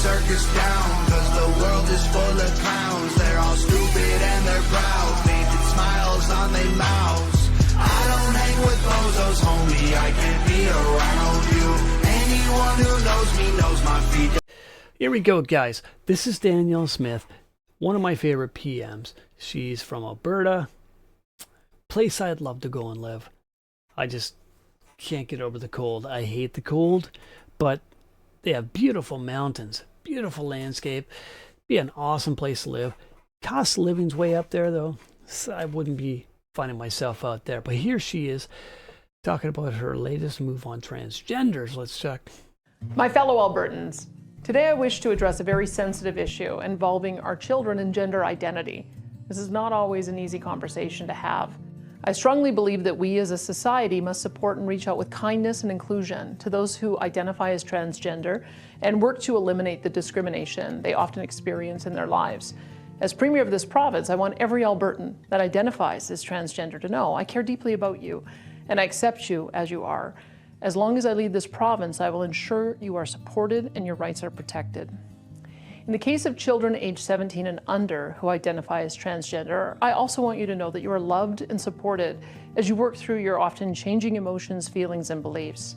circus down, cause the world is full of clowns. They're all stupid and they're proud, painted smiles on their mouths. I don't hang with bozos, homie, I can't be around you. Anyone who knows me knows my feet. Here we go, guys. This is Danielle Smith, one of my favorite PMs. She's from Alberta, place I'd love to go and live. I just can't get over the cold. I hate the cold, but they have beautiful mountains, beautiful landscape. Be an awesome place to live. Cost of living's way up there, though, so I wouldn't be finding myself out there. But here she is talking about her latest move on transgenders. Let's check. My fellow Albertans, today I wish to address a very sensitive issue involving our children and gender identity. This is not always an easy conversation to have. I strongly believe that we as a society must support and reach out with kindness and inclusion to those who identify as transgender and work to eliminate the discrimination they often experience in their lives. As Premier of this province, I want every Albertan that identifies as transgender to know I care deeply about you and I accept you as you are. As long as I lead this province, I will ensure you are supported and your rights are protected. In the case of children aged 17 and under who identify as transgender, I also want you to know that you are loved and supported as you work through your often changing emotions, feelings, and beliefs.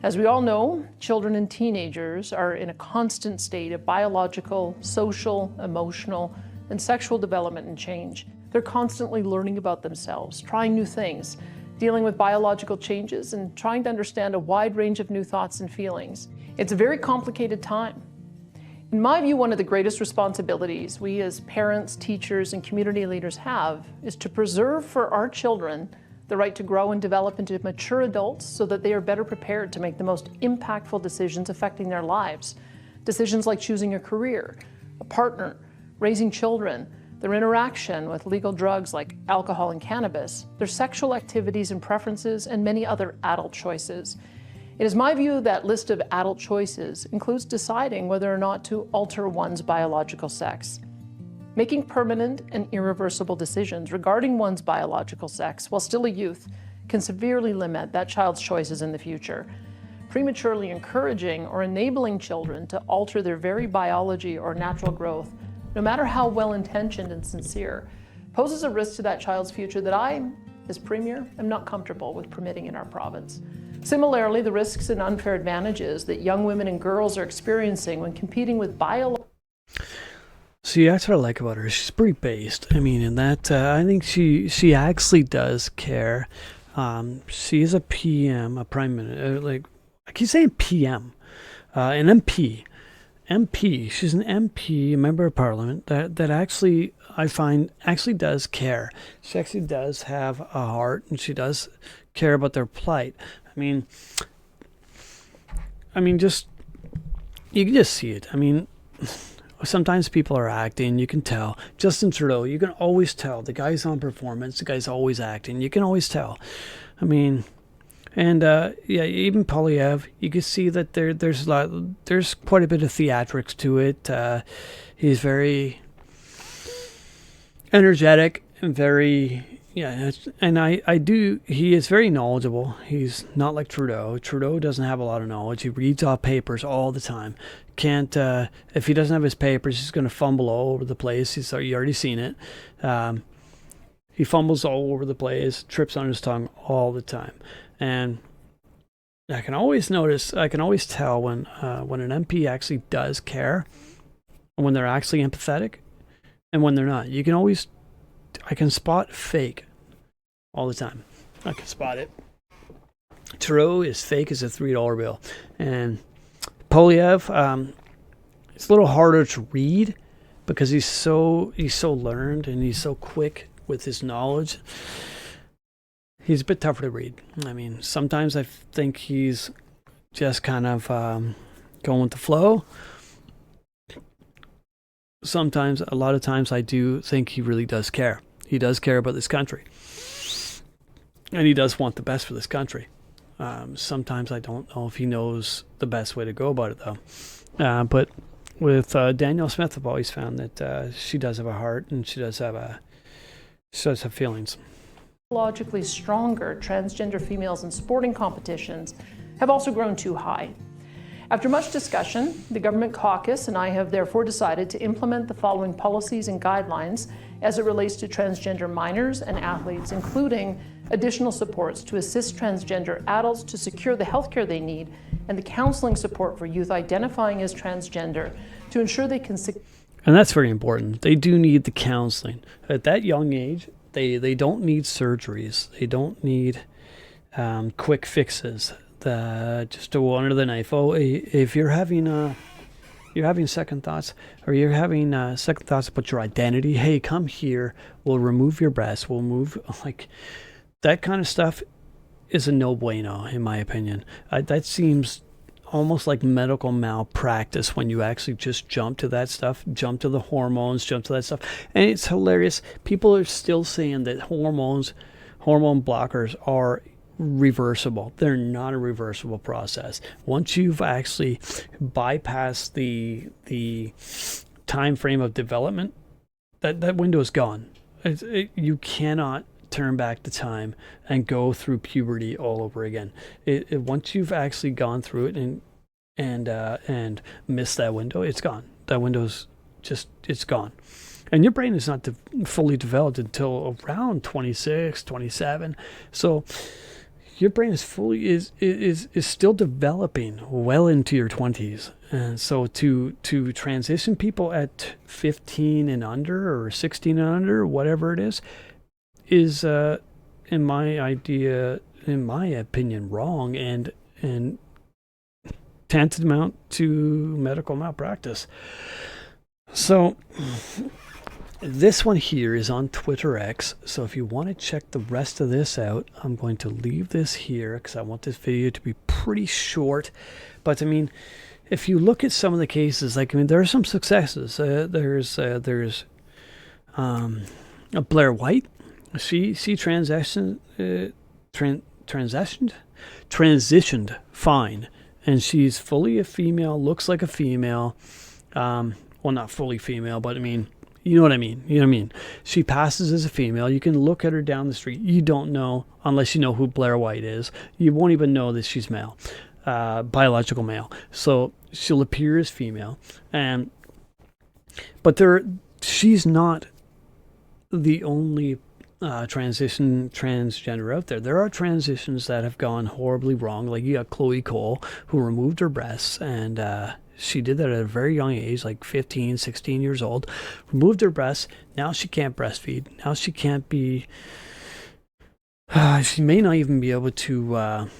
As we all know, children and teenagers are in a constant state of biological, social, emotional, and sexual development and change. They're constantly learning about themselves, trying new things, dealing with biological changes, and trying to understand a wide range of new thoughts and feelings. It's a very complicated time. In my view, one of the greatest responsibilities we as parents, teachers, and community leaders have is to preserve for our children the right to grow and develop into mature adults so that they are better prepared to make the most impactful decisions affecting their lives. Decisions like choosing a career, a partner, raising children, their interaction with legal drugs like alcohol and cannabis, their sexual activities and preferences, and many other adult choices. It is my view that list of adult choices includes deciding whether or not to alter one's biological sex. Making permanent and irreversible decisions regarding one's biological sex while still a youth can severely limit that child's choices in the future. Prematurely encouraging or enabling children to alter their very biology or natural growth, no matter how well-intentioned and sincere, poses a risk to that child's future that I, as Premier, am not comfortable with permitting in our province. Similarly, the risks and unfair advantages that young women and girls are experiencing when competing with biological. See, that's what I like about her. She's pretty based. I mean, in that, I think she actually does care. She is a PM, a prime minister. Like, I keep saying PM, an MP. MP. She's an MP, a member of Parliament that actually I find actually does care. She actually does have a heart, and she does care about their plight. I mean, just you can just see it. I mean. Sometimes people are acting, you can tell. Justin Trudeau, you can always tell. The guy's on performance, the guy's always acting. You can always tell. I mean, and yeah, even Poilievre, you can see that there's quite a bit of theatrics to it. He's very energetic and very, yeah, and he is very knowledgeable. He's not like Trudeau. Trudeau doesn't have a lot of knowledge. He reads off papers all the time. Can't, if he doesn't have his papers, he's going to fumble all over the place. You already seen it. He fumbles all over the place, trips on his tongue all the time. And I can always tell when an MP actually does care, and when they're actually empathetic, and when they're not. I can spot fake all the time. I can spot it. Trudeau is fake as a $3 bill. And Poilievre, it's a little harder to read because he's so learned and he's so quick with his knowledge. He's a bit tougher to read. I mean, sometimes I think he's just kind of going with the flow. A lot of times I do think he really does care. He does care about this country. And he does want the best for this country. Sometimes I don't know if he knows the best way to go about it, though. But with Danielle Smith, I've always found that she does have a heart and she does have feelings. Biologically stronger transgender females in sporting competitions have also grown too high. After much discussion, the Government Caucus and I have therefore decided to implement the following policies and guidelines as it relates to transgender minors and athletes, including additional supports to assist transgender adults to secure the healthcare they need and the counseling support for youth identifying as transgender to ensure they can. And that's very important. They do need the counseling. At that young age, they don't need surgeries. They don't need quick fixes. Just to go under the knife. Oh, if you're having second thoughts, or you're having second thoughts about your identity, hey, come here. We'll remove your breasts. We'll move, like, that kind of stuff is a no bueno, in my opinion. That seems almost like medical malpractice when you actually just jump to that stuff, jump to the hormones, jump to that stuff. And it's hilarious. People are still saying that hormone blockers are reversible. They're not a reversible process. Once you've actually bypassed the time frame of development, that window is gone. You cannot turn back the time and go through puberty all over again. Once you've actually gone through it and missed that window, it's gone. That window's it's gone. And your brain is not fully developed until around 26, 27. So your brain is still developing well into your 20s. And so to transition people at 15 and under, or 16 and under, whatever it is in my opinion, wrong and tantamount to medical malpractice. So this one here is on Twitter X. So if you want to check the rest of this out, I'm going to leave this here because I want this video to be pretty short. But I mean, if you look at some of the cases, like, I mean, there are some successes. There's Blair White. She transitioned fine, and she's fully a female, looks like a female. Well, not fully female, but I mean, you know what I mean. She passes as a female. You can look at her down the street. You don't know, unless you know who Blair White is. You won't even know that she's male, biological male. So she'll appear as female, but she's not the only transgender out there. There are transitions that have gone horribly wrong. Like, you got Chloe Cole, who removed her breasts, and she did that at a very young age, like 15, 16 years old. Removed her breasts. Now she can't breastfeed. Now she can't be. She may not even be able to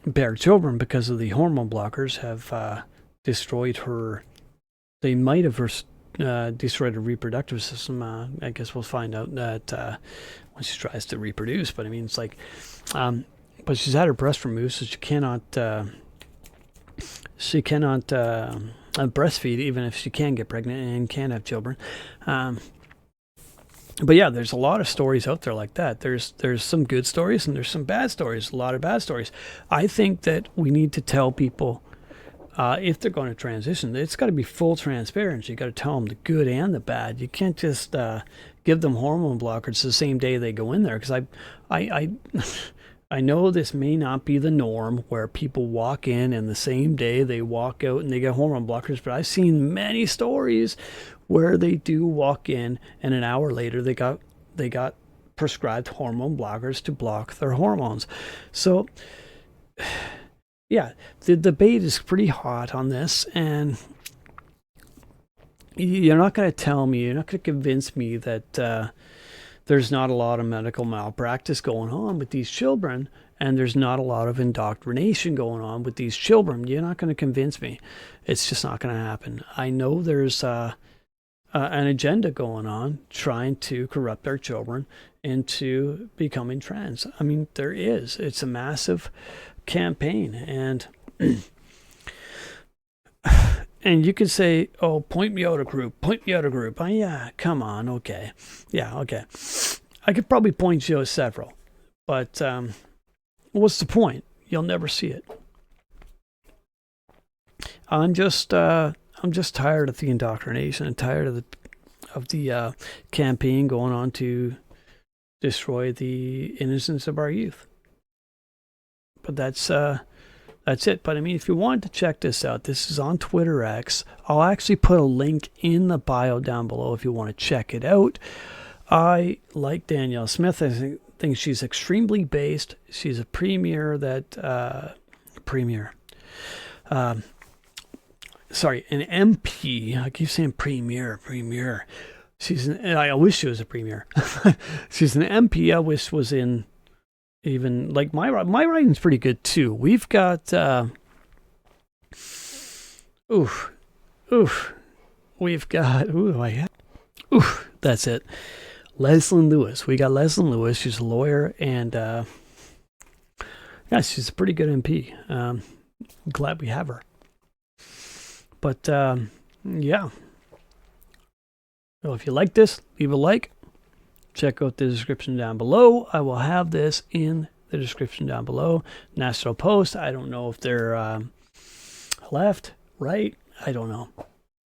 bear children because of the hormone blockers have destroyed her. They might have destroyed her reproductive system. I guess we'll find out that when she tries to reproduce. But I mean, it's like, but she's had her breast removed, so she cannot breastfeed, even if she can get pregnant and can have children. But yeah, there's a lot of stories out there like that. There's some good stories and there's some bad stories, a lot of bad stories. I think that we need to tell people, if they're going to transition, it's got to be full transparency. You got to tell them the good and the bad. You can't just give them hormone blockers the same day they go in there. Because I know this may not be the norm where people walk in and the same day they walk out and they get hormone blockers, but I've seen many stories where they do walk in and an hour later they got prescribed hormone blockers to block their hormones. So yeah, the debate is pretty hot on this, and you're not going to tell me, you're not going to convince me that there's not a lot of medical malpractice going on with these children, and there's not a lot of indoctrination going on with these children. You're not going to convince me. It's just not going to happen. I know there's an agenda going on trying to corrupt our children into becoming trans. I mean, there is. It's a massive campaign, and and you could say, oh, point me out a group. Oh, yeah, come on, okay. Yeah, okay. I could probably point you out several, but what's the point? You'll never see it. I'm just tired of the indoctrination and tired of the campaign going on to destroy the innocence of our youth. But that's That's it. But I mean, if you wanted to check this out, this is on Twitter X. I'll actually put a link in the bio down below if you want to check it out. I like Danielle Smith. I think she's extremely based. She's a premier that an MP. I keep saying premier. I wish she was a premier. She's an MP. I wish was in even like my writing's pretty good too. We've got that's it. Leslie Lewis. We got Leslie Lewis. She's a lawyer, and yeah, she's a pretty good MP. Glad we have her. But yeah. So if you like this, leave a like. Check out the description down below. I will have this in the description down below. National Post. I don't know if they're left, right. I don't know.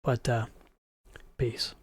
But peace.